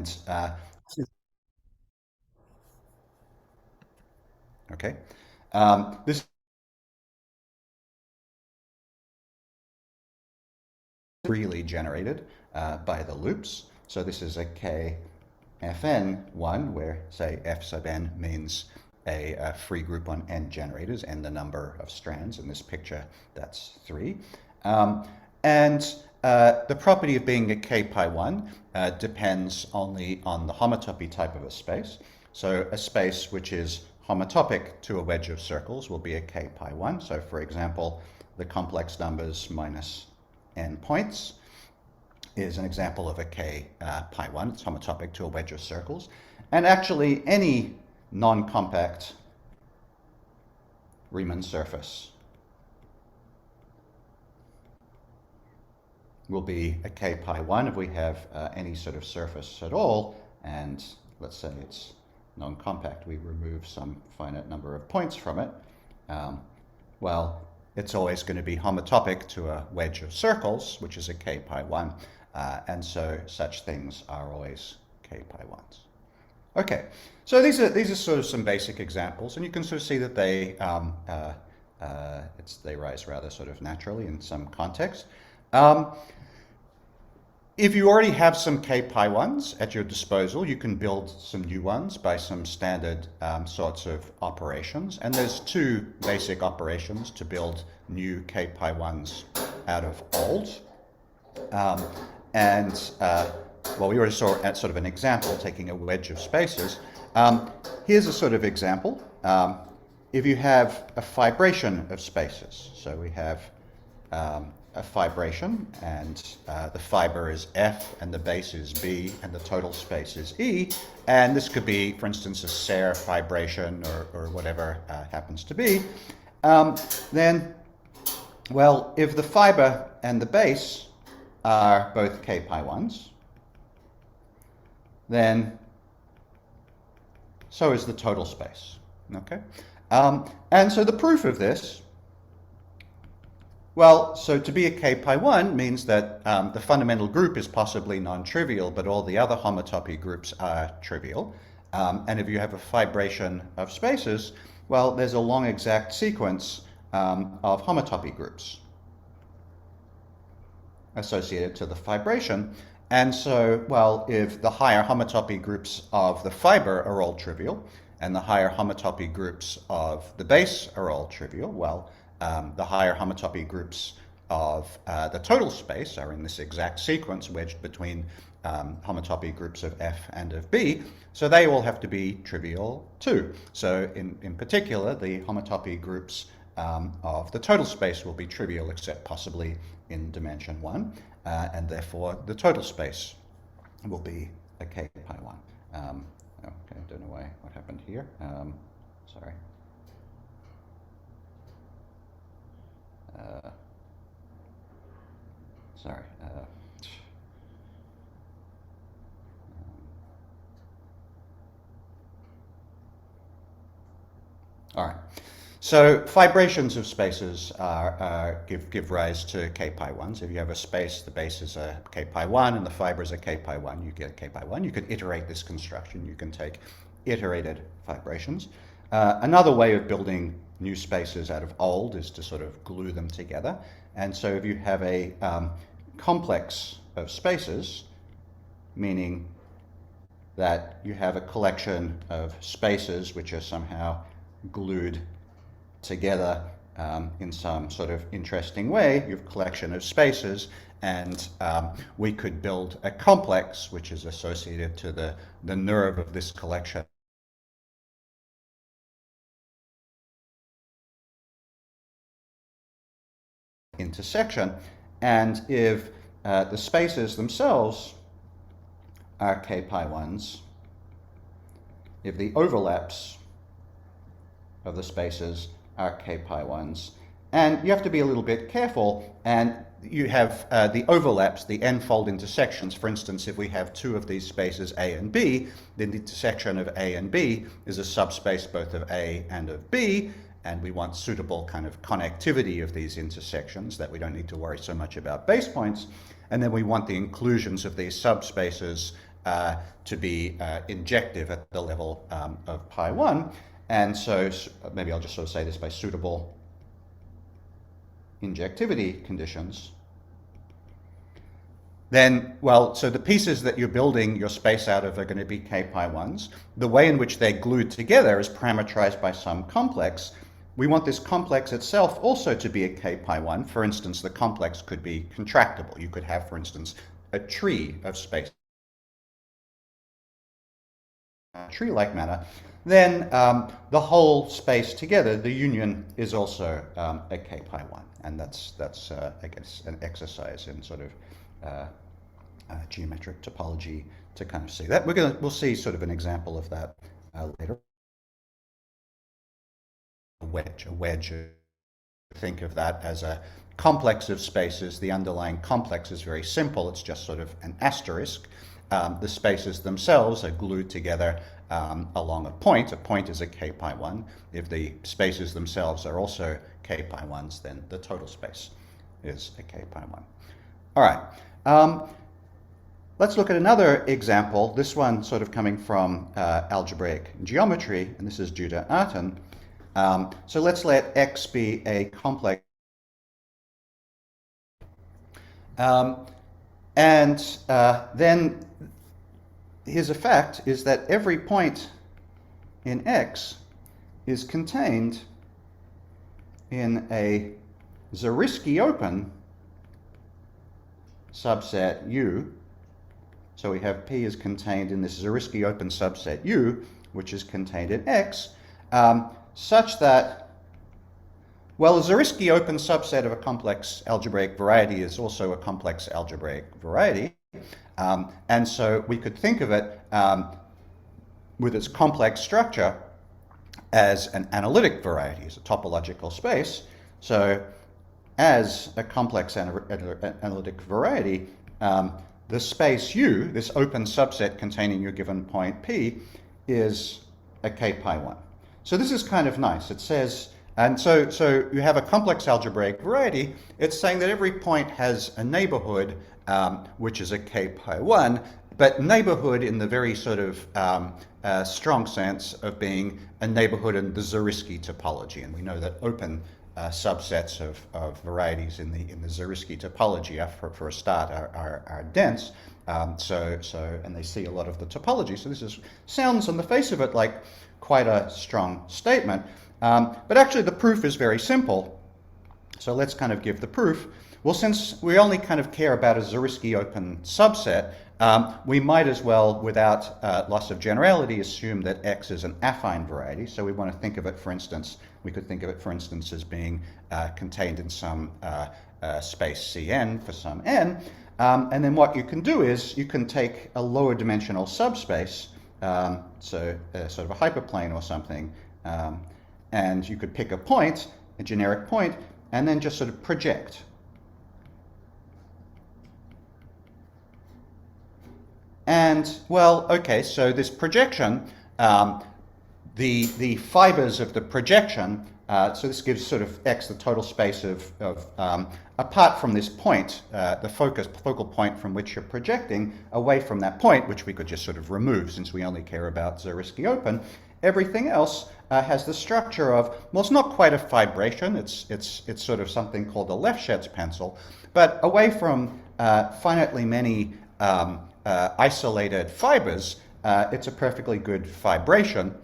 And okay, this is really generated by the loops. So this is a K Fn1, where, say, F sub n means a free group on n generators, n the number of strands. In this picture, that's 3. And the property of being a K pi 1 depends only on the homotopy type of a space. So a space which is homotopic to a wedge of circles will be a K pi 1. So for example, the complex numbers minus n points is an example of a K pi 1. It's homotopic to a wedge of circles. And actually, any non-compact Riemann surface will be a K pi 1 if we have any sort of surface at all. And let's say it's non-compact. We remove some finite number of points from it. Well, it's always going to be homotopic to a wedge of circles, which is a K pi 1. And so such things are always K pi 1s. Okay, so these are sort of some basic examples, and you can sort of see that they rise rather sort of naturally in some context. If you already have some K pi 1s at your disposal, you can build some new ones by some standard sorts of operations. And there's 2 basic operations to build new K pi 1s out of old. Well, we already saw at sort of an example, taking a wedge of spaces. Here's a sort of example. If you have a fibration of spaces, so we have a fibration, and the fiber is F, and the base is B, and the total space is E, and this could be, for instance, a Serre fibration or whatever happens to be, then, well, if the fiber and the base are both K pi 1s, then so is the total space, okay? And so the proof of this, well, so to be a K pi 1 means that the fundamental group is possibly non-trivial, but all the other homotopy groups are trivial. And if you have a fibration of spaces, well, there's a long exact sequence of homotopy groups associated to the fibration. And so, well, if the higher homotopy groups of the fiber are all trivial, and the higher homotopy groups of the base are all trivial, well, the higher homotopy groups of the total space are in this exact sequence wedged between homotopy groups of F and of B, so they all have to be trivial too. So in particular, the homotopy groups of the total space will be trivial, except possibly in dimension 1, and therefore the total space will be a K pi 1. Okay, I don't know what happened here. Sorry. Sorry. All right. So fibrations of spaces give rise to K pi 1s. If you have a space, the base is a K pi 1 and the fiber is a K pi 1, you get a K pi 1. You could iterate this construction. You can take iterated fibrations. Another way of building new spaces out of old is to sort of glue them together. And so if you have a complex of spaces, meaning that you have a collection of spaces which are somehow glued together in some sort of interesting way, you have a collection of spaces, and we could build a complex which is associated to the nerve of this collection. Intersection, and if the spaces themselves are K pi 1s, if the overlaps of the spaces are K pi 1s, and you have to be a little bit careful, and you have the overlaps, the n-fold intersections. For instance, if we have 2 of these spaces A and B, then the intersection of A and B is a subspace both of A and of B, and we want suitable kind of connectivity of these intersections, that we don't need to worry so much about base points. And then we want the inclusions of these subspaces to be injective at the level of pi 1. And so maybe I'll just sort of say this by suitable injectivity conditions. Then, well, so the pieces that you're building your space out of are going to be k pi 1s. The way in which they're glued together is parameterized by some complex. We want this complex itself also to be a k pi 1. For instance, the complex could be contractible. You could have, for instance, a tree of space, tree-like manner. Then the whole space together, the union, is also a k pi 1. And that's I guess, an exercise in sort of geometric topology to kind of see that. We'll see sort of an example of that later. A wedge. Think of that as a complex of spaces. The underlying complex is very simple. It's just sort of an asterisk. The spaces themselves are glued together along a point. A point is a k pi 1. If the spaces themselves are also k pi 1s, then the total space is a k pi 1. All right. Let's look at another example, this one sort of coming from algebraic geometry, and this is due to Artin. So let's let X be a complex. Then his effect is that every point in X is contained in a Zariski open subset U. So we have P is contained in this Zariski open subset U, which is contained in X, such that, well, a Zariski open subset of a complex algebraic variety is also a complex algebraic variety. And so we could think of it with its complex structure as an analytic variety, as a topological space. So as a complex analytic variety, the space U, this open subset containing your given point P, is a k pi 1. So this is kind of nice. It says, and so you have a complex algebraic variety. It's saying that every point has a neighborhood, which is a k pi 1, but neighborhood in the very sort of strong sense of being a neighborhood in the Zariski topology. And we know that open subsets of varieties in the Zariski topology for a start are dense, and they see a lot of the topology. So this sounds on the face of it like quite a strong statement, but actually the proof is very simple. So let's kind of give the proof. Well, since we only kind of care about a Zariski open subset, we might as well, without loss of generality, assume that X is an affine variety. So we want to think of it, for instance, we could think of it, for instance, as being contained in some space Cn for some n. And then what you can do is you can take a lower dimensional subspace, so sort of a hyperplane or something, and you could pick a point, a generic point, and then just sort of project. And, well, okay, so this projection, the fibers of the projection, so this gives sort of X the total space of apart from this point, the focal point from which you're projecting, away from that point, which we could just sort of remove since we only care about Zariski open, everything else has the structure of, well, it's not quite a fibration, it's sort of something called a Lefschetz pencil, but away from finitely many isolated fibers, it's a perfectly good fibration.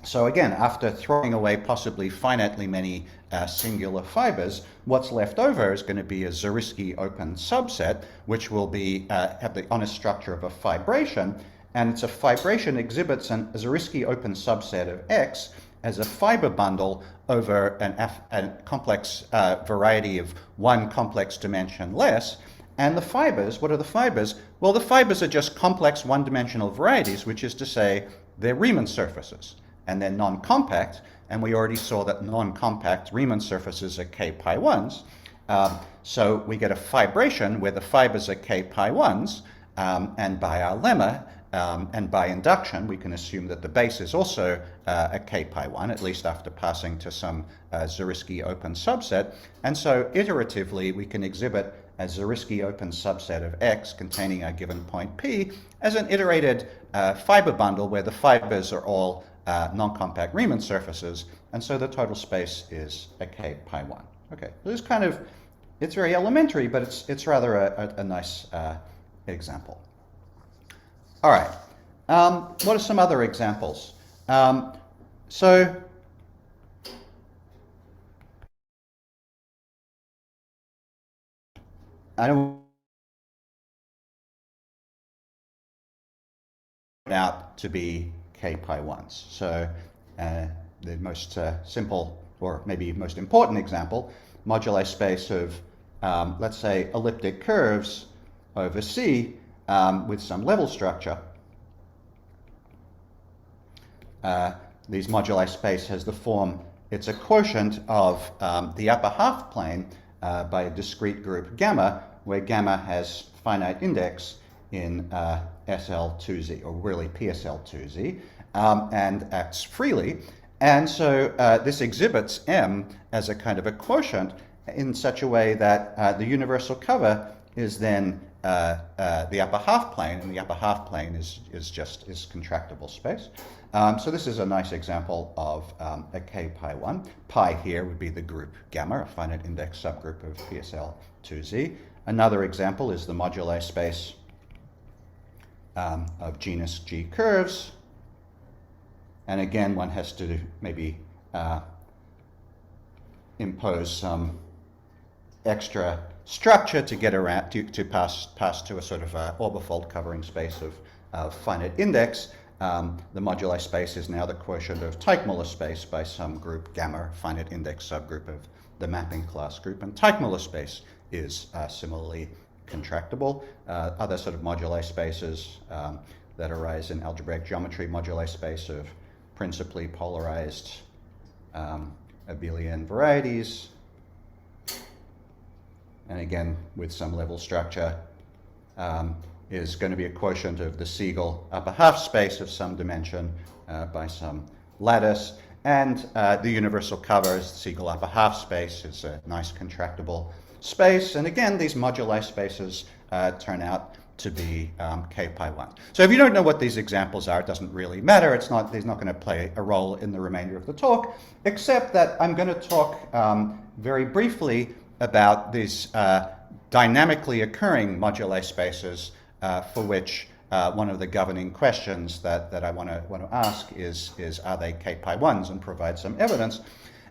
So again, after throwing away possibly finitely many singular fibers, what's left over is going to be a Zariski open subset, which will be have the honest structure of a fibration, and it's a fibration exhibits a Zariski open subset of X as a fiber bundle over a complex variety of one complex dimension less. And the fibers, what are the fibers? Well, the fibers are just complex one-dimensional varieties, which is to say they're Riemann surfaces. And they're non-compact, and we already saw that non-compact Riemann surfaces are k pi 1s. So we get a fibration where the fibers are k pi 1s, and by our lemma, and by induction, we can assume that the base is also a k pi 1, at least after passing to some Zariski open subset. And so iteratively, we can exhibit a Zariski open subset of X containing a given point P as an iterated fiber bundle where the fibers are all non-compact Riemann surfaces, and so the total space is a K pi 1. Okay, this is kind of, it's very elementary, but it's rather a nice example. All right, what are some other examples? So I don't out to be K pi 1s. So the most simple, or maybe most important example, moduli space of, let's say, elliptic curves over C with some level structure. These moduli space has the form, it's a quotient of the upper half plane by a discrete group gamma, where gamma has finite index in SL2Z, or really PSL2Z, and acts freely. And so this exhibits M as a kind of a quotient in such a way that the universal cover is then the upper half plane, and the upper half plane is contractible space. So this is a nice example of a K pi 1. Pi here would be the group gamma, a finite index subgroup of PSL2Z. Another example is the moduli space of genus G curves. And again, one has to maybe impose some extra structure to get around to pass to a sort of orbifold covering space of finite index. The moduli space is now the quotient of Teichmuller space by some group gamma, finite index subgroup of the mapping class group, and Teichmuller space is similarly contractible. Other sort of moduli spaces that arise in algebraic geometry, moduli space of principally polarized abelian varieties, and again with some level structure, is going to be a quotient of the Siegel upper half space of some dimension by some lattice, and the universal cover is the Siegel upper half space is a nice contractible space, and again these moduli spaces turn out to be K pi 1. So if you don't know what these examples are, it doesn't really matter. It's not going to play a role in the remainder of the talk, except that I'm going to talk very briefly about these dynamically occurring moduli spaces for which one of the governing questions that I want to ask is are they K pi 1s, and provide some evidence.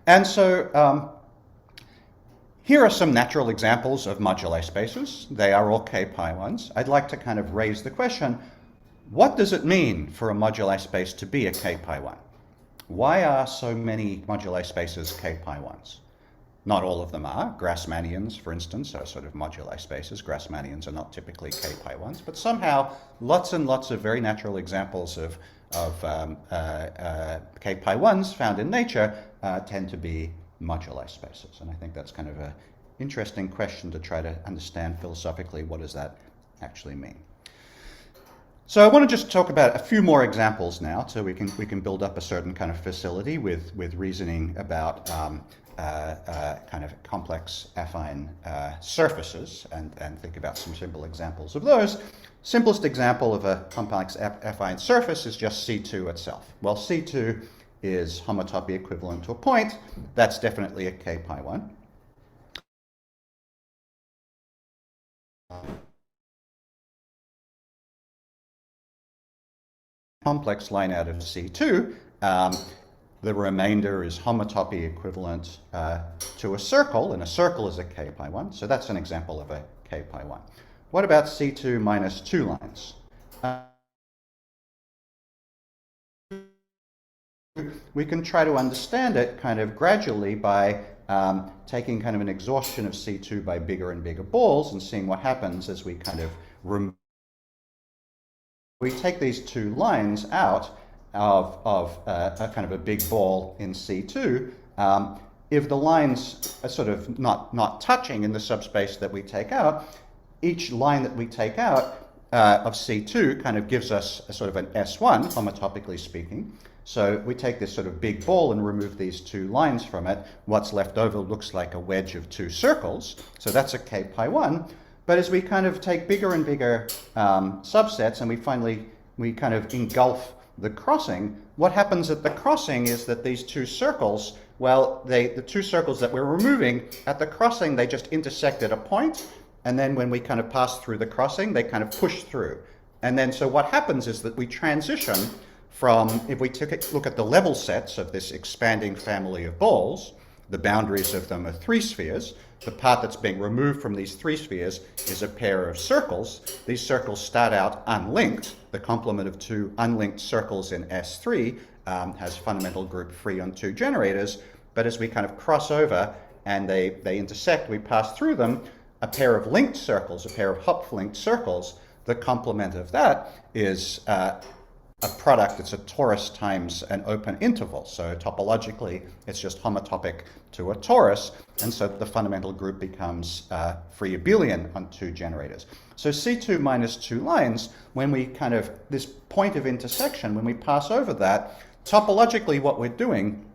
And so here are some natural examples of moduli spaces. They are all K pi 1s. I'd like to kind of raise the question, what does it mean for a moduli space to be a K pi 1? Why are so many moduli spaces K pi 1s? Not all of them are. Grassmannians, for instance, are sort of moduli spaces. Grassmannians are not typically K pi 1s, but somehow lots and lots of very natural examples of K pi 1s found in nature tend to be moduli spaces. And I think that's kind of an interesting question to try to understand philosophically, what does that actually mean? So I want to just talk about a few more examples now, so we can build up a certain kind of facility with reasoning about kind of complex affine surfaces, and think about some simple examples of those. Simplest example of a complex affine surface is just C2 itself. Well, C2 is homotopy equivalent to a point. That's definitely a K pi 1. Complex line out of C2, the remainder is homotopy equivalent to a circle, and a circle is a K pi 1, so that's an example of a K pi 1. What about C2 minus 2 lines? We can try to understand it kind of gradually by taking kind of an exhaustion of C2 by bigger and bigger balls and seeing what happens as we kind of we take these two lines out of a kind of a big ball in C2. If the lines are sort of not touching in the subspace that we take out, each line that we take out of C2 kind of gives us a sort of an S1, homotopically speaking. So we take this sort of big ball and remove these two lines from it. What's left over looks like a wedge of two circles. So that's a K pi 1. But as we kind of take bigger and bigger subsets and we kind of engulf the crossing, what happens at the crossing is that these two circles, well, the two circles that we're removing, at the crossing they just intersect at a point, and then when we kind of pass through the crossing, they kind of push through. And then so what happens is that we transition from, if we look at the level sets of this expanding family of balls, the boundaries of them are three spheres. The part that's being removed from these three spheres is a pair of circles. These circles start out unlinked. The complement of two unlinked circles in S3 has fundamental group free on two generators. But as we kind of cross over and they intersect, we pass through them, a pair of linked circles, a pair of Hopf-linked circles, the complement of that is a product, it's a torus times an open interval. So topologically, it's just homotopic to a torus, and so the fundamental group becomes free abelian on two generators. So C2 minus two lines, when we kind of, this point of intersection, when we pass over that, topologically what we're doing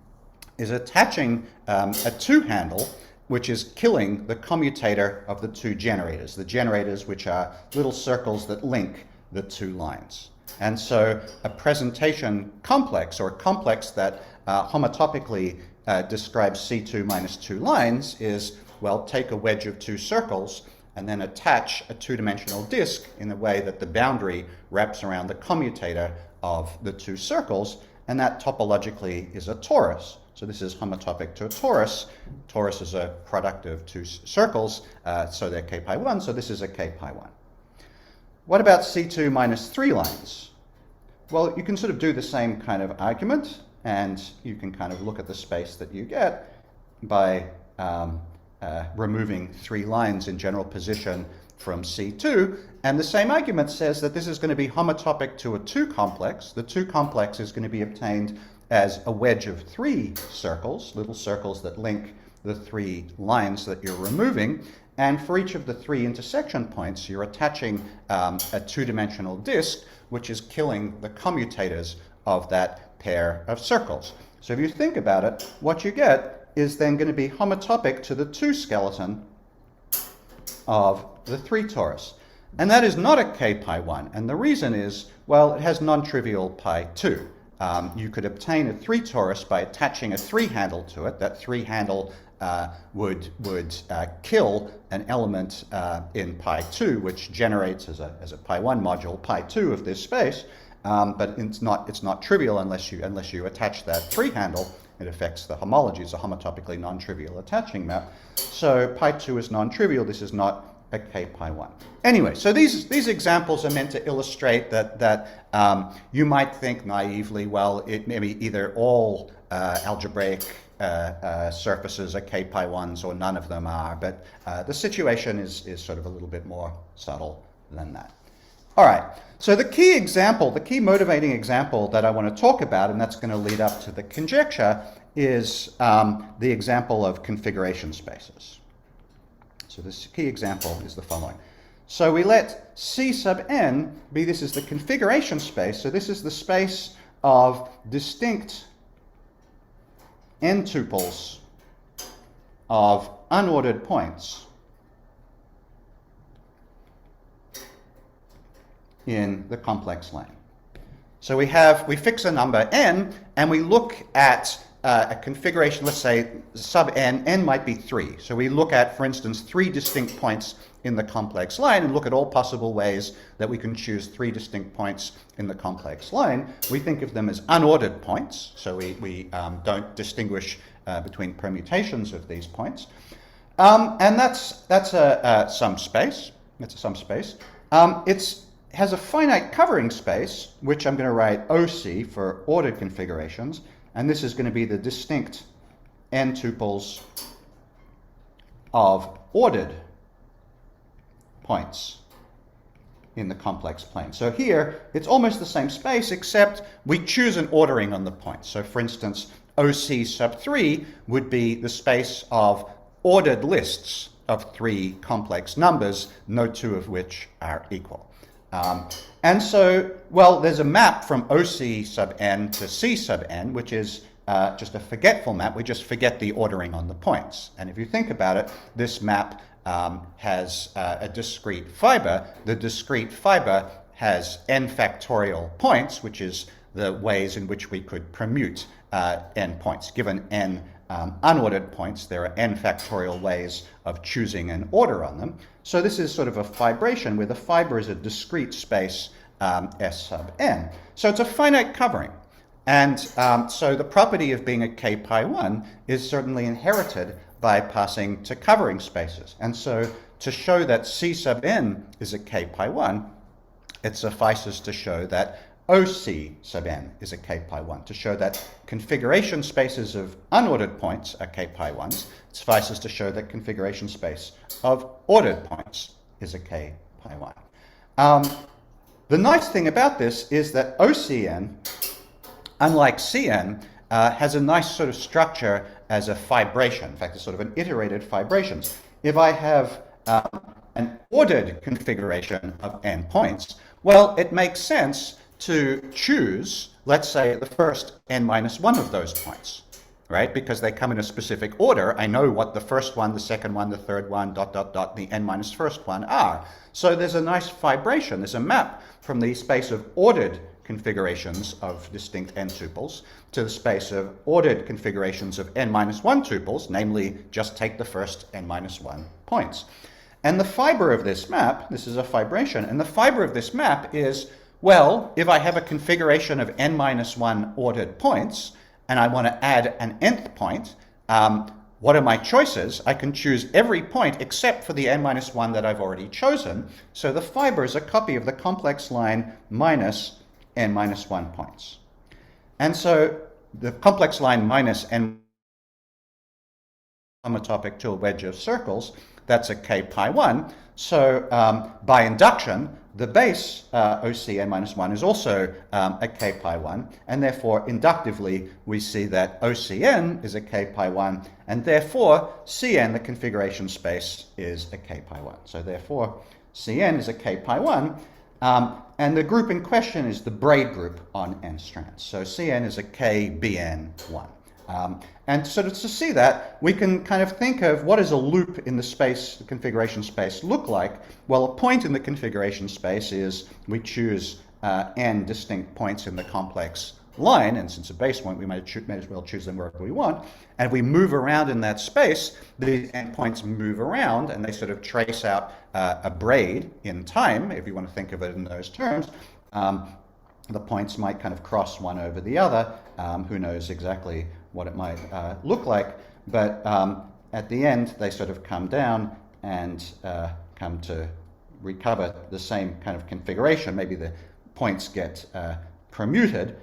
is attaching a two handle, which is killing the commutator of the two generators, the generators which are little circles that link the two lines. And so a presentation complex, or a complex that homotopically describes C2 minus two lines, is, well, take a wedge of two circles and then attach a two-dimensional disk in the way that the boundary wraps around the commutator of the two circles, and that topologically is a torus. So this is homotopic to a torus. Torus is a product of two circles, so they're K pi 1, so this is a K pi 1. What about C2 minus three lines? Well, you can sort of do the same kind of argument, and you can kind of look at the space that you get by removing three lines in general position from C2, and the same argument says that this is going to be homotopic to a two complex. The two complex is going to be obtained as a wedge of three circles, little circles that link the three lines that you're removing. And for each of the three intersection points, you're attaching a two-dimensional disk, which is killing the commutators of that pair of circles. So if you think about it, what you get is then going to be homotopic to the two skeleton of the three torus. And that is not a K pi 1. And the reason is, well, it has non-trivial pi 2. You could obtain a three torus by attaching a three handle to it. That three handle would kill an element in pi 2, which generates as a pi 1 module pi 2 of this space, but it's not trivial unless you attach that three handle. It affects the homology. It's a homotopically non-trivial attaching map. So pi 2 is non-trivial. This is not a K pi 1. Anyway, so these examples are meant to illustrate that you might think naively, well, it may be either all algebraic surfaces are K pi 1s or none of them are, but the situation is sort of a little bit more subtle than that. All right, so the key motivating example that I want to talk about, and that's going to lead up to the conjecture, is the example of configuration spaces. So this key example is the following. So we let C sub n be, this is the configuration space, so this is the space of distinct n tuples of unordered points in the complex lane. So we fix a number n, and we look at a configuration, let's say sub n might be 3. So we look at, for instance, 3 distinct points in the complex line and look at all possible ways that we can choose 3 distinct points in the complex line. We think of them as unordered points, so we don't distinguish between permutations of these points. And that's a sum space. That's a sum space. It has a finite covering space, which I'm going to write OC for ordered configurations. And this is going to be the distinct n tuples of ordered points in the complex plane. So here, it's almost the same space, except we choose an ordering on the points. So for instance, OC sub 3 would be the space of ordered lists of 3 complex numbers, no 2 of which are equal. And so, well, there's a map from OC sub n to C sub n, which is just a forgetful map. We just forget the ordering on the points. And if you think about it, this map has a discrete fiber. The discrete fiber has n factorial points, which is the ways in which we could permute n points. Given n unordered points, there are n factorial ways of choosing an order on them. So this is sort of a fibration where the fiber is a discrete space S sub n. So it's a finite covering. And so the property of being a k pi 1 is certainly inherited by passing to covering spaces. And so to show that C sub n is a k pi 1, it suffices to show that OC sub n is a k pi 1. To show that configuration spaces of unordered points are k pi 1s, it suffices to show that configuration space of ordered points is a k pi 1. The nice thing about this is that OCN, unlike Cn, has a nice sort of structure as a fibration. In fact, it's sort of an iterated fibration. If I have an ordered configuration of n points, well, it makes sense to choose, let's say, the first n minus 1 of those points, right? Because they come in a specific order. I know what the first one, the second one, the third one, dot, dot, dot, the n minus first one are. So there's a nice fibration. There's a map from the space of ordered configurations of distinct n tuples to the space of ordered configurations of n minus 1 tuples, namely just take the first n minus 1 points. And the fiber of this map, this is a fibration, and the fiber of this map is, well, if I have a configuration of n minus 1 ordered points and I want to add an nth point, what are my choices? I can choose every point except for the n minus 1 that I've already chosen. So the fiber is a copy of the complex line minus n minus 1 points. And so the complex line minus n homotopic to a wedge of circles, that's a k pi 1. So by induction, the base OC n minus 1 is also a k pi 1, and therefore inductively we see that OCN is a k pi 1, and therefore Cn, the configuration space, is a k pi 1. So therefore Cn is a k pi 1, and the group in question is the braid group on n strands. So Cn is a kBn1. And so to see that, we can kind of think of what does a loop in the space, the configuration space, look like? Well, a point in the configuration space is we choose n distinct points in the complex line, and since a base point, we might as well choose them wherever we want. And if we move around in that space, the endpoints move around, and they sort of trace out a braid in time, if you want to think of it in those terms. The points might kind of cross one over the other. Who knows exactly what it might look like, but at the end they sort of come down and come to recover the same kind of configuration. Maybe the points get permuted.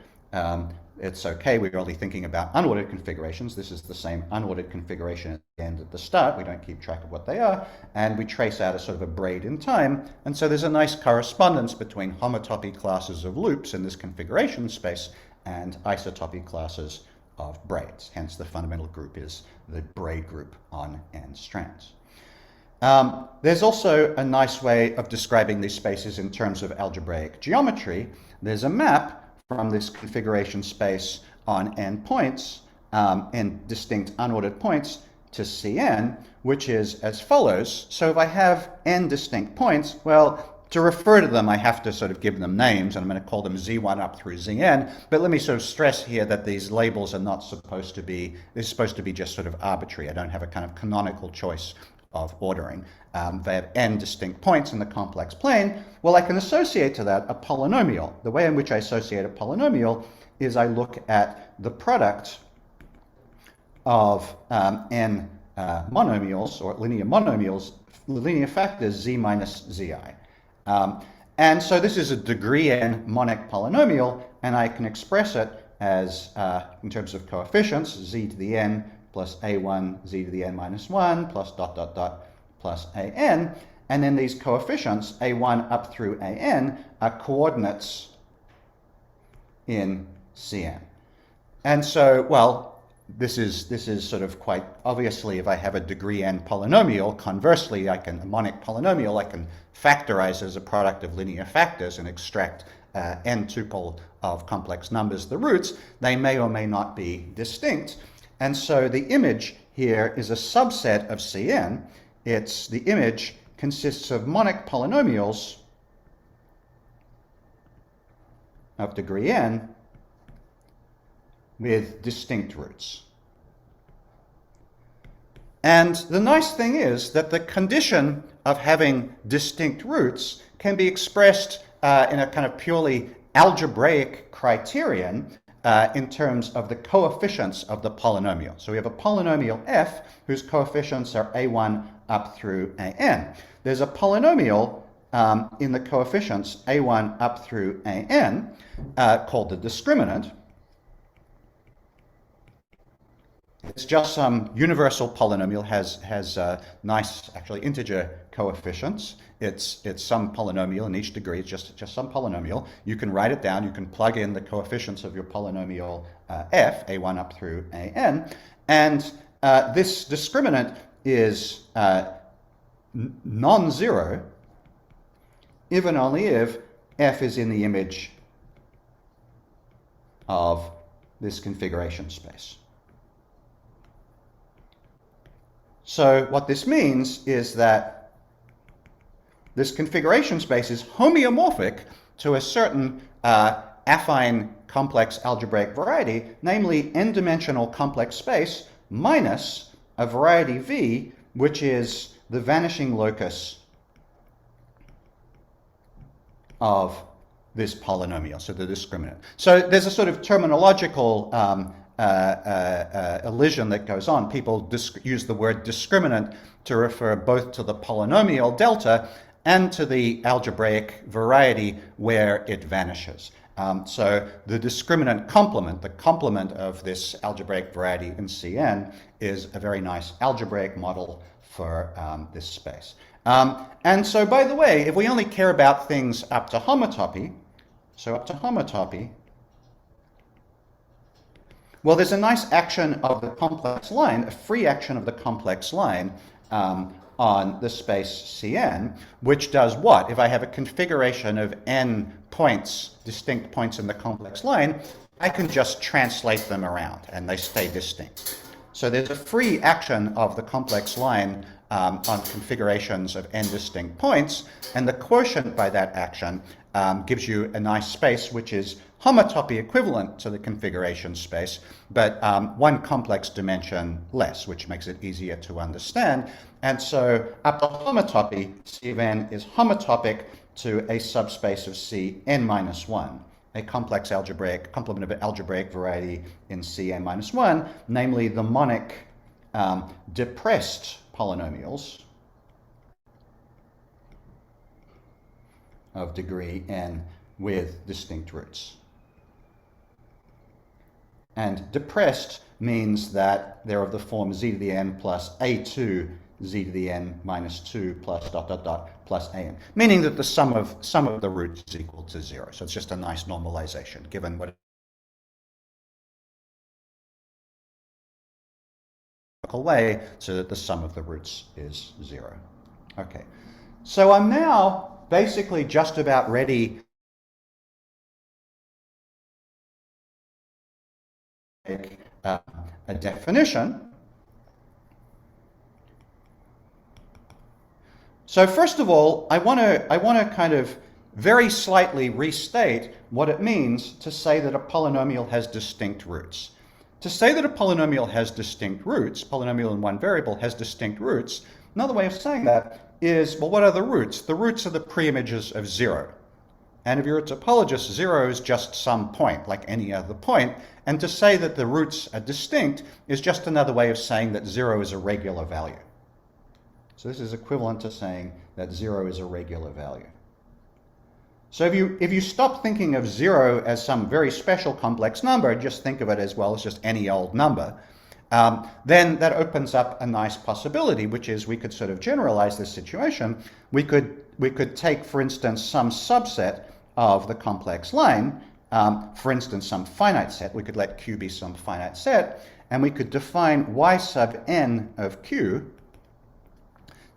It's okay, we're only thinking about unordered configurations. This is the same unordered configuration at the end at the start. We don't keep track of what they are, and we trace out a sort of a braid in time. And so there's a nice correspondence between homotopy classes of loops in this configuration space and isotopy classes of braids. Hence the fundamental group is the braid group on n strands. There's also a nice way of describing these spaces in terms of algebraic geometry. There's a map from this configuration space on n points, n distinct unordered points, to Cn, which is as follows. So if I have n distinct points, well, to refer to them, I have to sort of give them names, and I'm going to call them Z1 up through Zn. But let me sort of stress here that these labels are not supposed to be, they're supposed to be just sort of arbitrary. I don't have a kind of canonical choice of ordering. They have n distinct points in the complex plane. Well, I can associate to that a polynomial. The way in which I associate a polynomial is I look at the product of n monomials, or linear monomials, linear factors z minus zi. And so this is a degree n monic polynomial, and I can express it as, in terms of coefficients, z to the n plus a1 z to the n minus 1 plus dot dot dot plus an. And then these coefficients, a1 up through an, are coordinates in Cn. And so, well, this is sort of quite obviously, if I have a degree n polynomial, conversely, a monic polynomial, I can factorize as a product of linear factors and extract n tuple of complex numbers, the roots. They may or may not be distinct. And so the image here is a subset of Cn. The image consists of monic polynomials of degree n with distinct roots. And the nice thing is that the condition of having distinct roots can be expressed in a kind of purely algebraic criterion in terms of the coefficients of the polynomial. So we have a polynomial f whose coefficients are a1 up through an. There's a polynomial in the coefficients a1 up through an called the discriminant. It's just some universal polynomial, has nice, actually, integer coefficients. It's some polynomial in each degree. It's just some polynomial. You can write it down. You can plug in the coefficients of your polynomial f, a1 up through an. And this discriminant is non-zero if and only if f is in the image of this configuration space. So what this means is that this configuration space is homeomorphic to a certain affine complex algebraic variety, namely n-dimensional complex space minus a variety V, which is the vanishing locus of this polynomial, so the discriminant. So there's a sort of terminological elision that goes on. People use the word discriminant to refer both to the polynomial delta and to the algebraic variety where it vanishes. So the discriminant complement, the complement of this algebraic variety in Cn, is a very nice algebraic model for this space. And so, by the way, if we only care about things up to homotopy, so up to homotopy, well, there's a nice action of the complex line, a free action of the complex line on the space Cn, which does what? If I have a configuration of n points, distinct points in the complex line, I can just translate them around and they stay distinct. So there's a free action of the complex line on configurations of n distinct points, and the quotient by that action gives you a nice space which is homotopy equivalent to the configuration space, but one complex dimension less, which makes it easier to understand. And so up to homotopy, C of n is homotopic to a subspace of C n minus 1, a complex complement of an algebraic variety in C n minus 1, namely the monic depressed polynomials of degree n with distinct roots. And depressed means that they're of the form z to the n plus a2 z to the n minus 2 plus dot dot dot plus an, meaning that the sum of the roots is equal to 0. So it's just a nice normalization given what way so that the sum of the roots is 0. Okay, so I'm now basically just about ready to make a definition. So first of all, I want to kind of very slightly restate what it means to say that a polynomial has distinct roots. To say that a polynomial has distinct roots, polynomial in one variable has distinct roots, another way of saying that is, well, what are the roots? The roots are the preimages of 0. And if you're a topologist, 0 is just some point, like any other point. And to say that the roots are distinct is just another way of saying that 0 is a regular value. So this is equivalent to saying that 0 is a regular value. So if you stop thinking of 0 as some very special complex number, just think of it as, well, as just any old number, then that opens up a nice possibility, which is we could sort of generalize this situation. We could take, for instance, some subset of the complex line, for instance, some finite set. We could let Q be some finite set, and we could define Y sub n of Q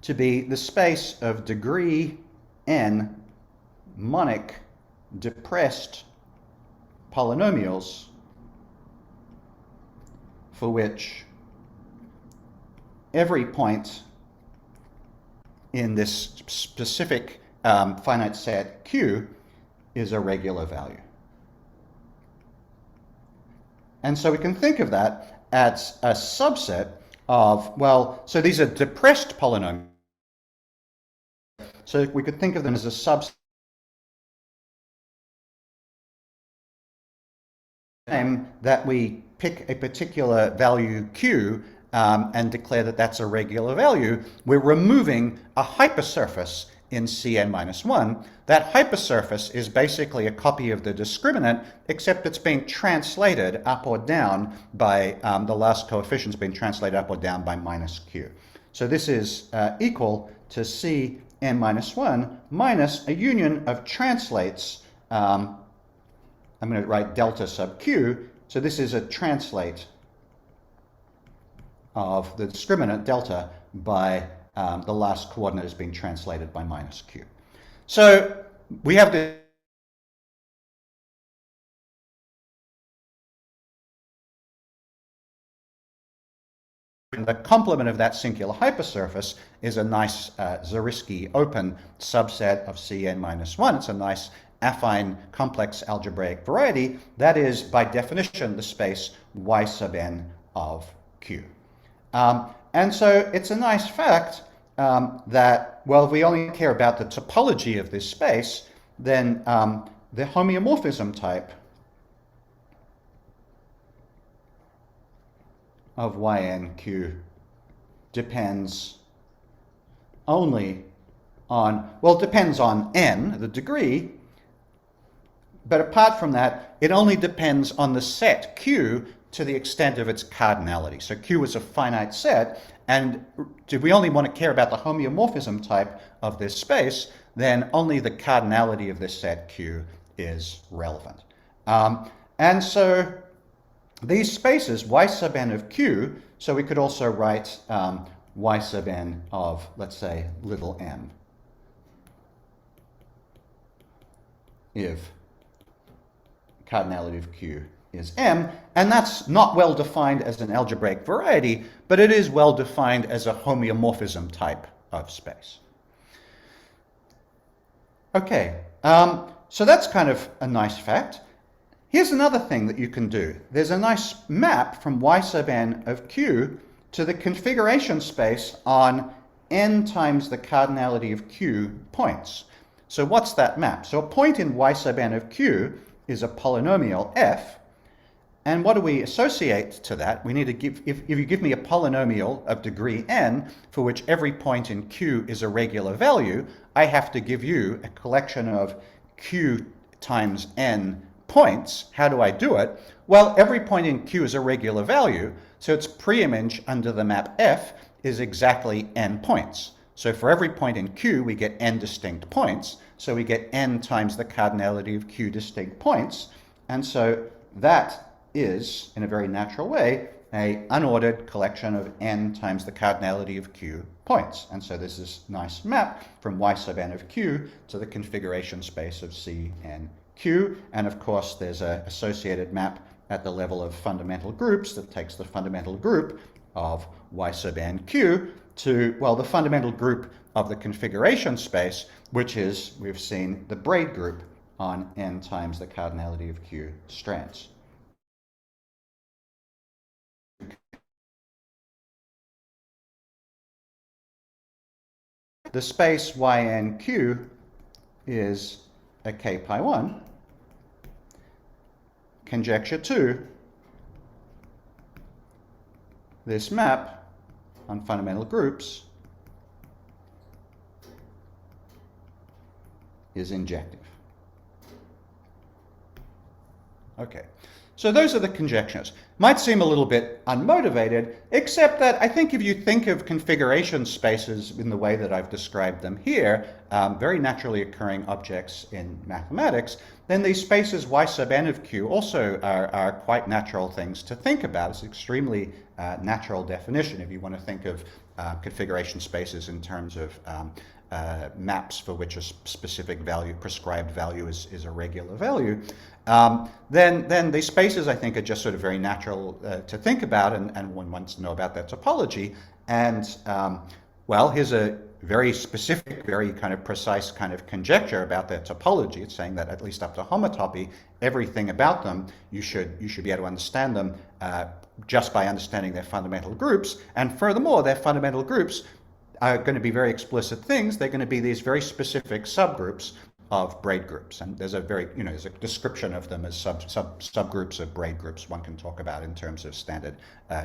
to be the space of degree n monic depressed polynomials for which every point in this specific finite set Q is a regular value. And so we can think of that as a subset of, well, so these are depressed polynomials. So we could think of them as a subset that we pick a particular value Q and declare that that's a regular value. We're removing a hypersurface in Cn-1. That hypersurface is basically a copy of the discriminant, except it's being translated up or down by, the last coefficient's been translated up or down by minus Q. So this is equal to Cn-1 minus a union of translates. I'm going to write delta sub Q. So this is a translate of the discriminant delta by the last coordinate has been translated by minus Q. So we have the complement of that singular hypersurface is a nice Zariski open subset of Cn-1. It's a nice affine complex algebraic variety. That is, by definition, the space Y sub n of Q. And so it's a nice fact that, well, if we only care about the topology of this space, then the homeomorphism type of Ynq depends only on, well, it depends on n, the degree, but apart from that, it only depends on the set Q to the extent of its cardinality. So Q is a finite set, and do we only want to care about the homeomorphism type of this space, then only the cardinality of this set Q is relevant. And so these spaces, Y sub n of Q, so we could also write Y sub n of, let's say, little m, if cardinality of Q is m, and that's not well defined as an algebraic variety, but it is well defined as a homeomorphism type of space. Okay, so that's kind of a nice fact. Here's another thing that you can do. There's a nice map from Y sub n of Q to the configuration space on n times the cardinality of Q points. So what's that map? So a point in Y sub n of Q is a polynomial f, and what do we associate to that? We need to give, if you give me a polynomial of degree n for which every point in Q is a regular value, I have to give you a collection of Q times n points. How do I do it? Well, every point in Q is a regular value, so its preimage under the map f is exactly n points. So for every point in Q, we get n distinct points, so we get n times the cardinality of Q distinct points, and so that is, in a very natural way, an unordered collection of n times the cardinality of Q points. And so this is a nice map from Y sub n of Q to the configuration space of C n Q. And of course, there's an associated map at the level of fundamental groups that takes the fundamental group of Y sub n Q to, well, the fundamental group of the configuration space, which is, we've seen, the braid group on n times the cardinality of Q strands. The space Ynq is a K pi 1. Conjecture 2, this map on fundamental groups is injective. Okay. So those are the conjectures. Might seem a little bit unmotivated, except that I think if you think of configuration spaces in the way that I've described them here, very naturally occurring objects in mathematics, then these spaces y sub n of q also are quite natural things to think about. It's an extremely natural definition if you want to think of configuration spaces in terms of maps for which a specific value, prescribed value is a regular value, then these spaces, I think, are just sort of very natural to think about, and one wants to know about their topology. And, well, here's a very specific, very kind of precise kind of conjecture about their topology. It's saying that at least up to homotopy, everything about them, you should be able to understand them just by understanding their fundamental groups. And furthermore, their fundamental groups are going to be very explicit things. They're going to be these very specific subgroups of braid groups. And there's a very, there's a description of them as subgroups of braid groups one can talk about in terms of standard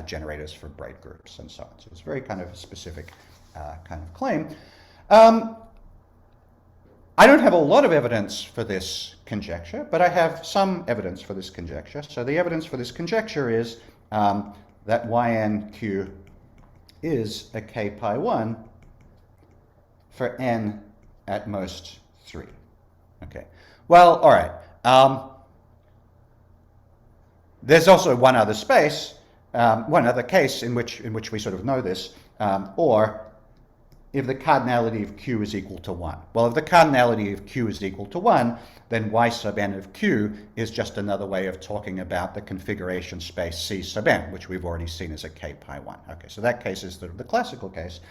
generators for braid groups and so on. So it's very kind of specific kind of claim. I don't have a lot of evidence for this conjecture, but I have some evidence for this conjecture. So the evidence for this conjecture is that YNQ is a k pi 1 for n at most 3. Okay. Well, all right. There's also one other space, one other case in which we sort of know this, or if the cardinality of Q is equal to 1. Well, if the cardinality of Q is equal to 1, then Y sub n of Q is just another way of talking about the configuration space C sub n, which we've already seen as a k pi 1. Okay, so that case is the classical case.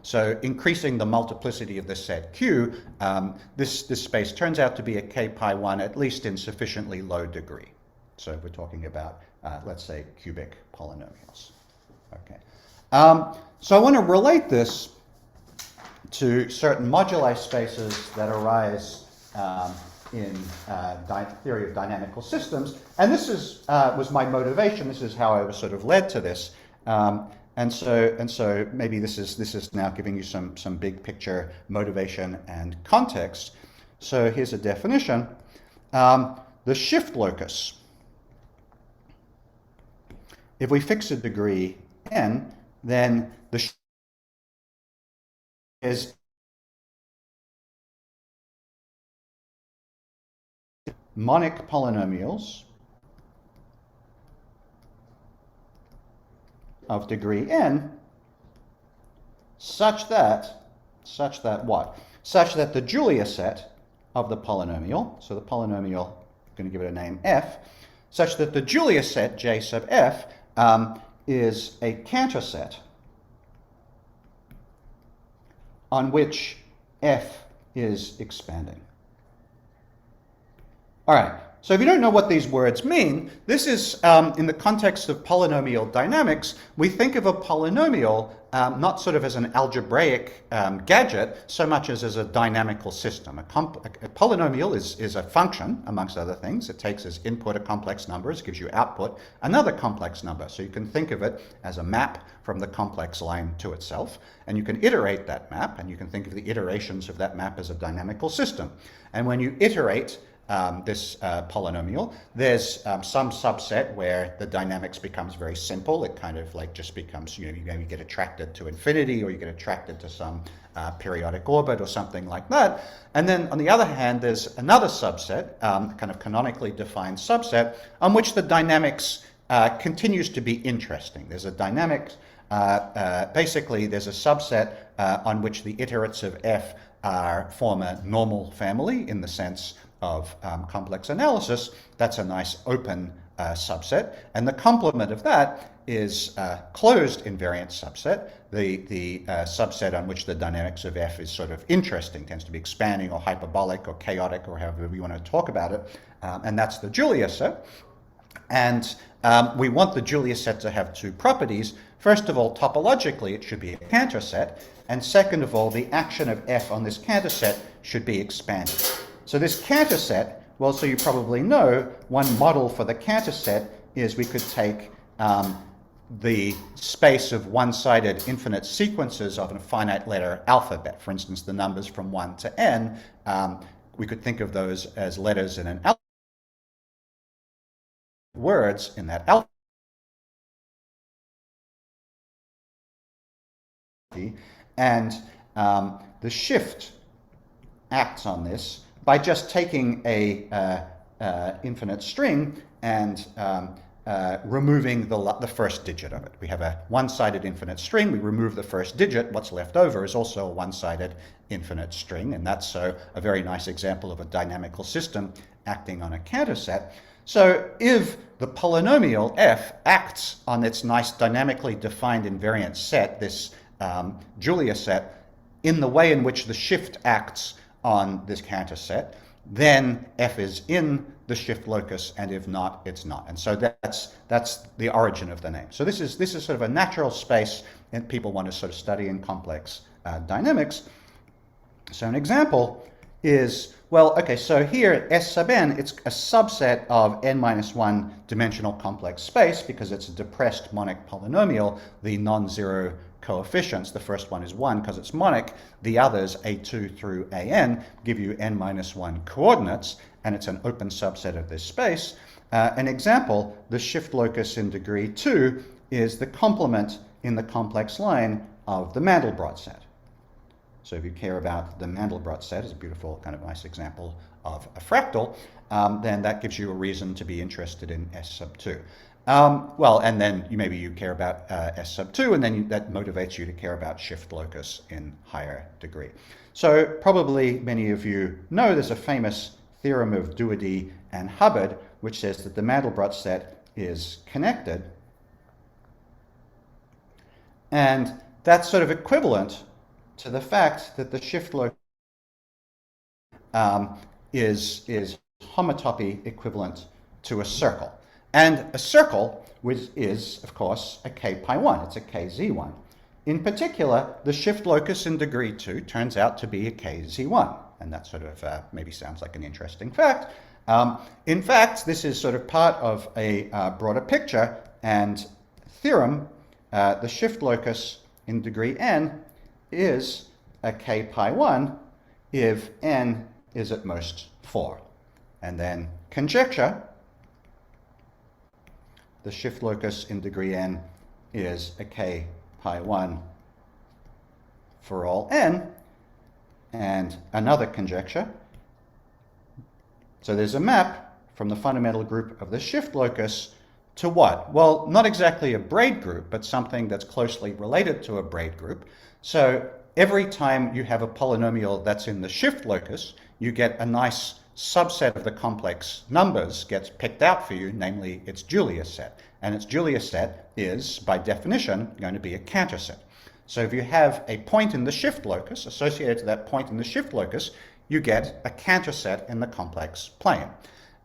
So increasing the multiplicity of the set Q, this space turns out to be a k pi 1 at least in sufficiently low degree. So we're talking about, let's say, cubic polynomials. Okay. So I want to relate this to certain moduli spaces that arise in theory of dynamical systems. And this was my motivation. This is how I was sort of led to this. And so maybe this is now giving you some big picture motivation and context. So here's a definition. The shift locus. If we fix a degree n, then the shift is monic polynomials of degree n such that what? Such that the Julia set of the polynomial, so the polynomial, I'm going to give it a name f, such that the Julia set J sub f is a Cantor set on which f is expanding. All right, so if you don't know what these words mean, this is, in the context of polynomial dynamics, we think of a polynomial not sort of as an algebraic gadget, so much as a dynamical system. A polynomial is a function, amongst other things. It takes as input a complex number, it gives you output another complex number. So you can think of it as a map from the complex line to itself, and you can iterate that map, and you can think of the iterations of that map as a dynamical system. And when you iterate this polynomial, there's some subset where the dynamics becomes very simple. It kind of like just becomes, you get attracted to infinity, or you get attracted to some periodic orbit or something like that. And then on the other hand, there's another subset, kind of canonically defined subset, on which the dynamics continues to be interesting. There's a dynamic, basically there's a subset on which the iterates of f form a normal family in the sense of complex analysis. That's a nice open subset, and the complement of that is closed invariant subset, the subset on which the dynamics of f is sort of interesting, tends to be expanding or hyperbolic or chaotic or however you want to talk about it, and that's the Julia set. And we want the Julia set to have two properties. First of all, topologically, it should be a Cantor set, and second of all, the action of f on this Cantor set should be expanded. So this Cantor set, well, so you probably know, one model for the Cantor set is we could take the space of one-sided infinite sequences of a finite letter alphabet. For instance, the numbers from 1 to n, we could think of those as letters in an alphabet. words in that alphabet, and the shift acts on this by just taking a infinite string and removing the first digit of it. We have a one-sided infinite string, we remove the first digit, what's left over is also a one-sided infinite string, and that's a very nice example of a dynamical system acting on a counter set. So if the polynomial f acts on its nice dynamically defined invariant set, this Julia set, in the way in which the shift acts on this counter set, then f is in the shift locus, and if not, it's not. And so that's the origin of the name. So this is sort of a natural space that people want to sort of study in complex dynamics. So an example is, well, okay, so here S sub n, it's a subset of n minus 1 dimensional complex space because it's a depressed monic polynomial, the non-zero coefficients. The first one is 1 because it's monic. The others, a2 through an, give you n minus 1 coordinates, and it's an open subset of this space. An example, the shift locus in degree 2 is the complement in the complex line of the Mandelbrot set. So if you care about the Mandelbrot set as a beautiful, kind of nice example of a fractal, then that gives you a reason to be interested in S sub 2. Well, and then maybe you care about S sub 2, and then that motivates you to care about shift locus in higher degree. So probably many of you know there's a famous theorem of Doherty and Hubbard, which says that the Mandelbrot set is connected. And that's sort of equivalent to the fact that the shift locus is homotopy equivalent to a circle. And a circle is, of course, a k pi 1. It's a kz1. In particular, the shift locus in degree 2 turns out to be a kz1. And that sort of maybe sounds like an interesting fact. In fact, this is sort of part of a broader picture and theorem. The shift locus in degree n is a k pi 1 if n is at most 4. And then conjecture, the shift locus in degree n is a k pi 1 for all n, and another conjecture. So there's a map from the fundamental group of the shift locus to what? Well, not exactly a braid group, but something that's closely related to a braid group. So every time you have a polynomial that's in the shift locus, you get a nice subset of the complex numbers gets picked out for you, namely its Julia set. And its Julia set is, by definition, going to be a counter set. So if you have a point in the shift locus, associated to that point in the shift locus, you get a counter set in the complex plane.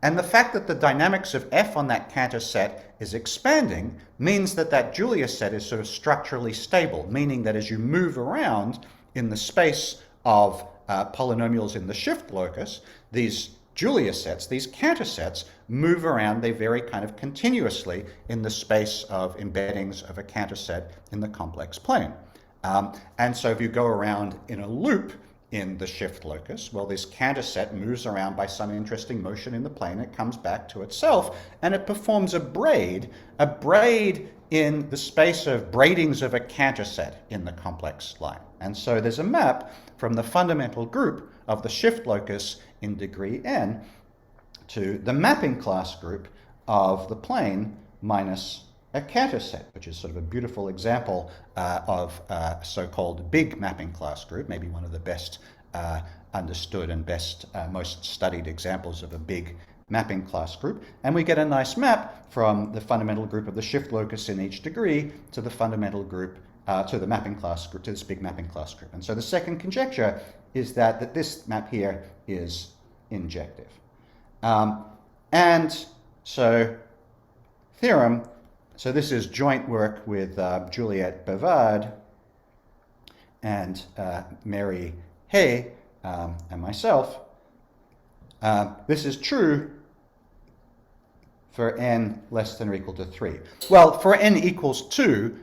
And the fact that the dynamics of f on that counter set is expanding means that that Julia set is sort of structurally stable, meaning that as you move around in the space of polynomials in the shift locus, these Julia sets, these counter sets, move around, they vary kind of continuously in the space of embeddings of a counter set in the complex plane. And so if you go around in a loop in the shift locus, well, this counter set moves around by some interesting motion in the plane, it comes back to itself, and it performs a braid in the space of braidings of a counter set in the complex line. And so there's a map from the fundamental group of the shift locus in degree n to the mapping class group of the plane minus a counter set, which is sort of a beautiful example of a so-called big mapping class group, maybe one of the best understood and best, most studied examples of a big mapping class group. And we get a nice map from the fundamental group of the shift locus in each degree to the fundamental group, to the mapping class group, to this big mapping class group. And so the second conjecture is that this map here is injective. And so theorem, so this is joint work with Juliette Bavard and Mary Hay and myself. This is true for n less than or equal to 3. Well, for n equals 2,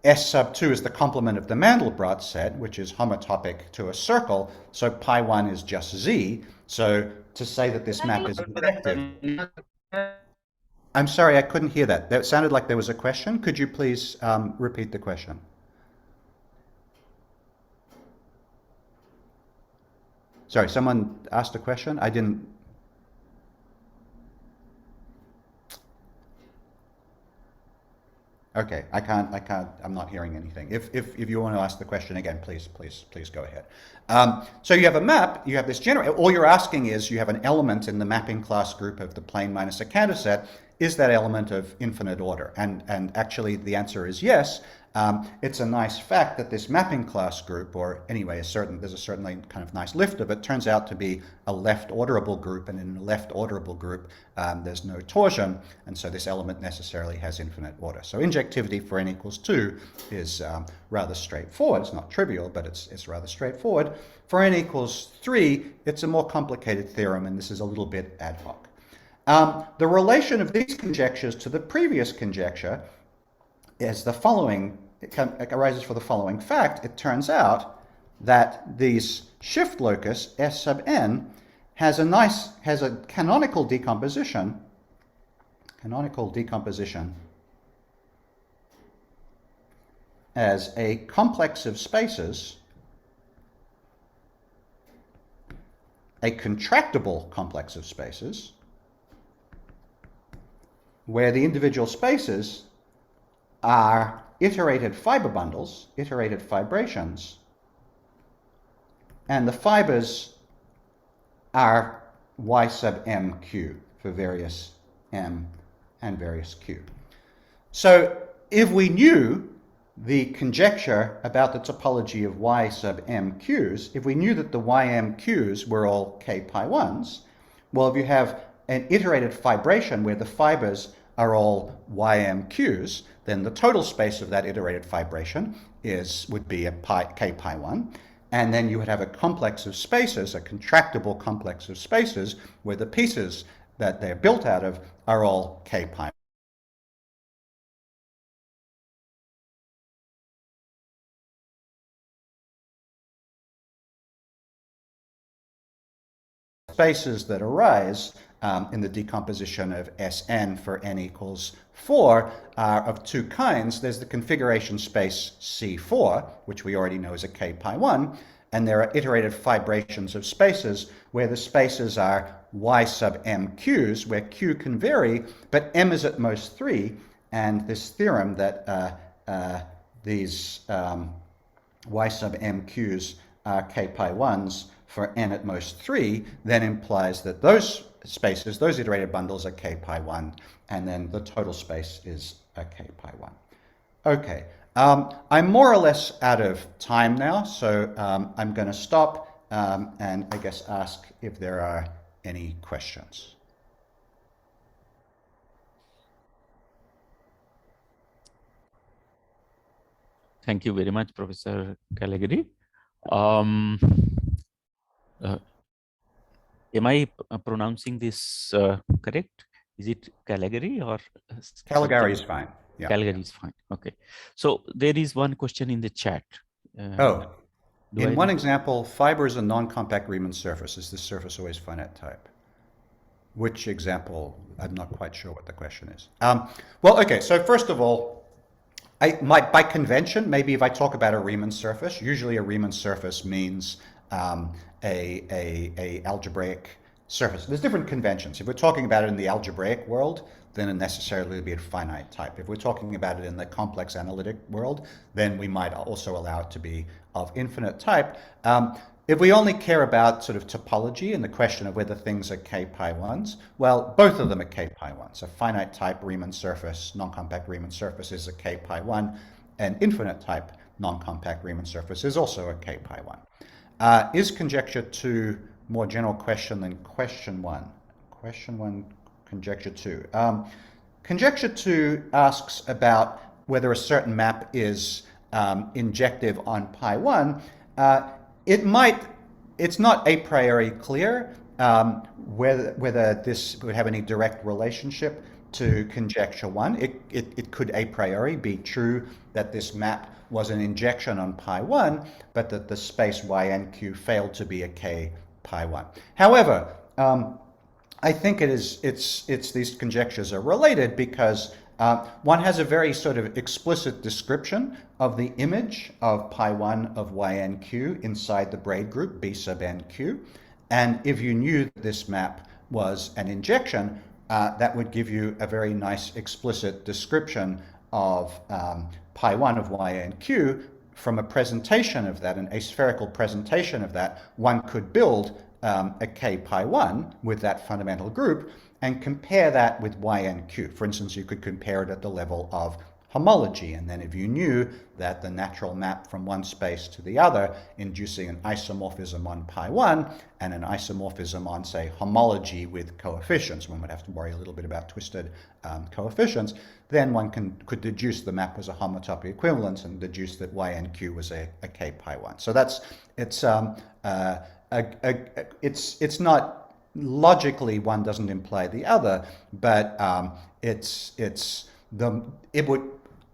S sub 2 is the complement of the Mandelbrot set, which is homotopic to a circle, so pi 1 is just z. So to say that this map is injective, I'm sorry, I couldn't hear that. That sounded like there was a question. Could you please repeat the question? Sorry, someone asked a question? I didn't. Okay, I'm not hearing anything. If you want to ask the question again, please go ahead. So you have a map, you have this all you're asking is you have an element in the mapping class group of the plane minus a counter set. Is that element of infinite order? And actually the answer is yes. It's a nice fact that this mapping class group, or anyway, there's a certainly kind of nice lift of it, turns out to be a left orderable group, and in a left orderable group, there's no torsion, and so this element necessarily has infinite order. So injectivity for n equals 2 is rather straightforward. It's not trivial, but it's rather straightforward. For n equals 3, it's a more complicated theorem, and this is a little bit ad hoc. The relation of these conjectures to the previous conjecture is the following. It arises for the following fact. It turns out that these shift locus S sub n has a canonical decomposition as a complex of spaces, a contractible complex of spaces, where the individual spaces are iterated fiber bundles, iterated fibrations, and the fibers are y sub mq for various m and various q. So if we knew the conjecture about the topology of y sub mq's, if we knew that the ymq's were all k pi 1s, well, if you have an iterated fibration where the fibers are all ymq's, then the total space of that iterated fibration would be a k pi 1. And then you would have a complex of spaces, a contractible complex of spaces, where the pieces that they're built out of are all k pi. Spaces that arise in the decomposition of Sn for n equals 4 are of two kinds. There's the configuration space C4, which we already know is a k pi 1, and there are iterated fibrations of spaces where the spaces are y sub mq's, where q can vary, but m is at most 3, and this theorem that these y sub mq's are k pi 1s for n at most 3, then implies that those spaces, those iterated bundles, are k pi 1, and then the total space is a k pi 1. Okay, I'm more or less out of time now, so I'm going to stop and I guess ask if there are any questions. Thank you very much, Professor Calegari. Am I pronouncing this correct? Is it Calegari or? Calegari is fine. Yeah. Calegari is fine. Okay. So there is one question in the chat. In one example, fiber is a non-compact Riemann surface. Is this surface always finite type? Which example? I'm not quite sure what the question is. Well, okay. So first of all, by convention, maybe if I talk about a Riemann surface, usually a Riemann surface means a algebraic surface. There's different conventions. If we're talking about it in the algebraic world, then it necessarily would be a finite type. If we're talking about it in the complex analytic world, then we might also allow it to be of infinite type. If we only care about sort of topology and the question of whether things are k pi 1s, well, both of them are k pi 1s. A finite type Riemann surface, non-compact Riemann surface is a k pi 1, and infinite type non-compact Riemann surface is also a k pi 1. Is conjecture 2 more general question than question 1? Question 1, conjecture 2. Conjecture 2 asks about whether a certain map is injective on pi 1. It's not a priori clear whether this would have any direct relationship to conjecture 1. It could a priori be true that this map was an injection on pi 1, but that the space YNQ failed to be a k pi 1. However, I think it's these conjectures are related because one has a very sort of explicit description of the image of pi1 of ynq inside the braid group B sub nq. And if you knew that this map was an injection, that would give you a very nice explicit description of pi1 of ynq. From a presentation of that, an aspherical presentation of that, one could build a K pi 1 with that fundamental group and compare that with YNQ. For instance, you could compare it at the level of homology, and then if you knew that the natural map from one space to the other inducing an isomorphism on pi 1 and an isomorphism on, say, homology with coefficients, one would have to worry a little bit about twisted coefficients, then one could deduce the map was a homotopy equivalence and deduce that YNQ was a K pi 1. So that's, it's not logically one doesn't imply the other, but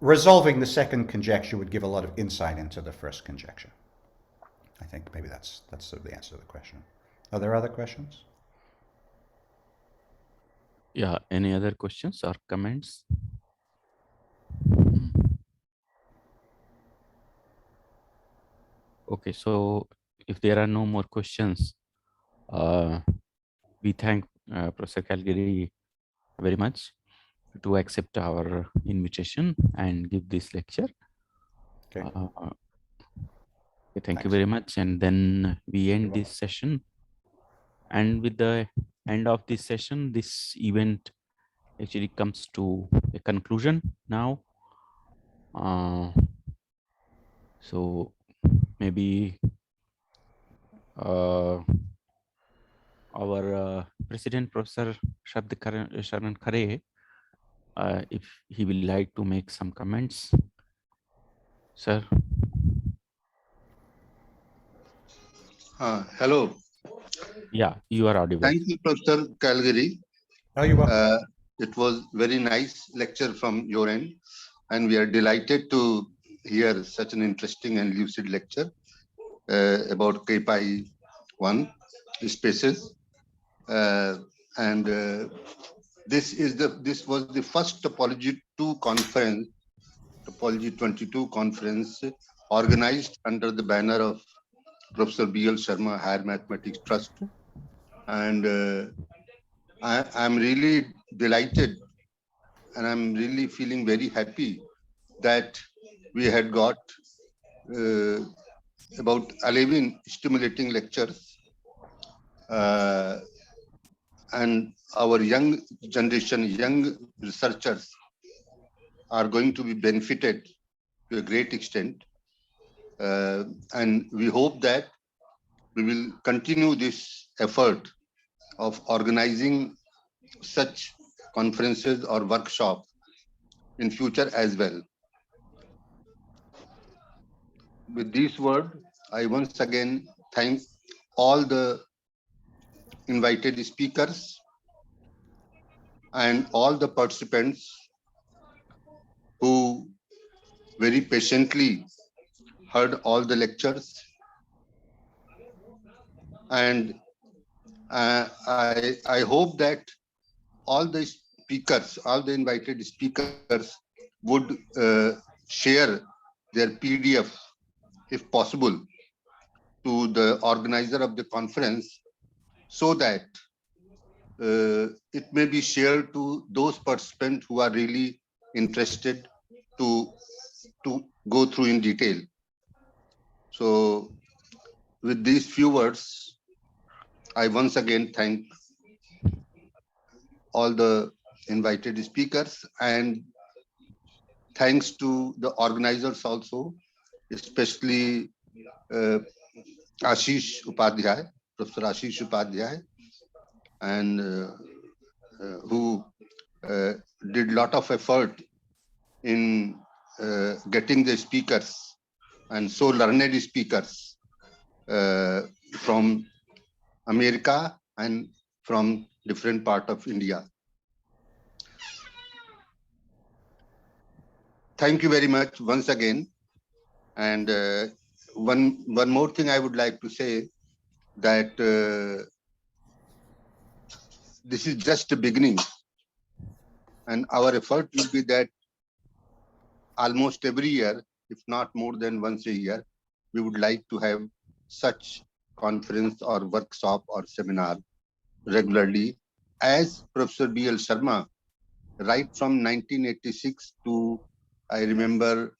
resolving the second conjecture would give a lot of insight into the first conjecture. I think maybe that's sort of the answer to the question. Are there other questions? Yeah, any other questions or comments? Okay, so if there are no more questions, we thank Professor Calegari very much to accept our invitation and give this lecture. Okay. Thank you very much. And then we end this session. And with the end of this session, this event actually comes to a conclusion now. So maybe our President, Professor Sharan Khare, if he will like to make some comments, sir. Hello. Yeah, you are audible. Thank you, Professor Calegari. Oh, you're welcome. It was very nice lecture from your end, and we are delighted to hear such an interesting and lucid lecture about K pi 1 spaces. This was the first Topology 2 conference, Topology 22 conference, organized under the banner of Professor B.L. Sharma Higher Mathematics Trust. And I'm really delighted, and I'm really feeling very happy that we had got about 11 stimulating lectures, and our young generation, young researchers are going to be benefited to a great extent. And we hope that we will continue this effort of organizing such conferences or workshops in future as well. With these words, I once again thank all the invited speakers and all the participants who very patiently heard all the lectures. And I hope that all the speakers, all the invited speakers would share their PDF, if possible, to the organizer of the conference, so that it may be shared to those participants who are really interested to go through in detail. So with these few words, I once again thank all the invited speakers, and thanks to the organizers also, especially Ashish Upadhyay, Professor Ashish Upadhyay, and who did lot of effort in getting the speakers, and so learned speakers from America and from different part of India. Thank you very much once again. And one more thing I would like to say, that this is just a beginning. And our effort will be that almost every year, if not more than once a year, we would like to have such conference or workshop or seminar regularly. As Professor B.L. Sharma, right from 1986 to, I remember,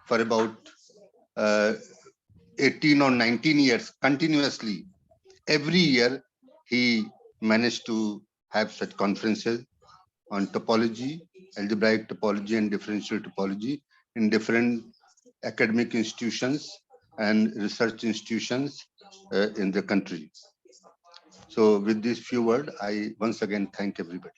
for about 18 or 19 years continuously, every year he managed to have such conferences on topology, algebraic topology and differential topology in different academic institutions and research institutions in the country. So with these few words, I once again thank everybody.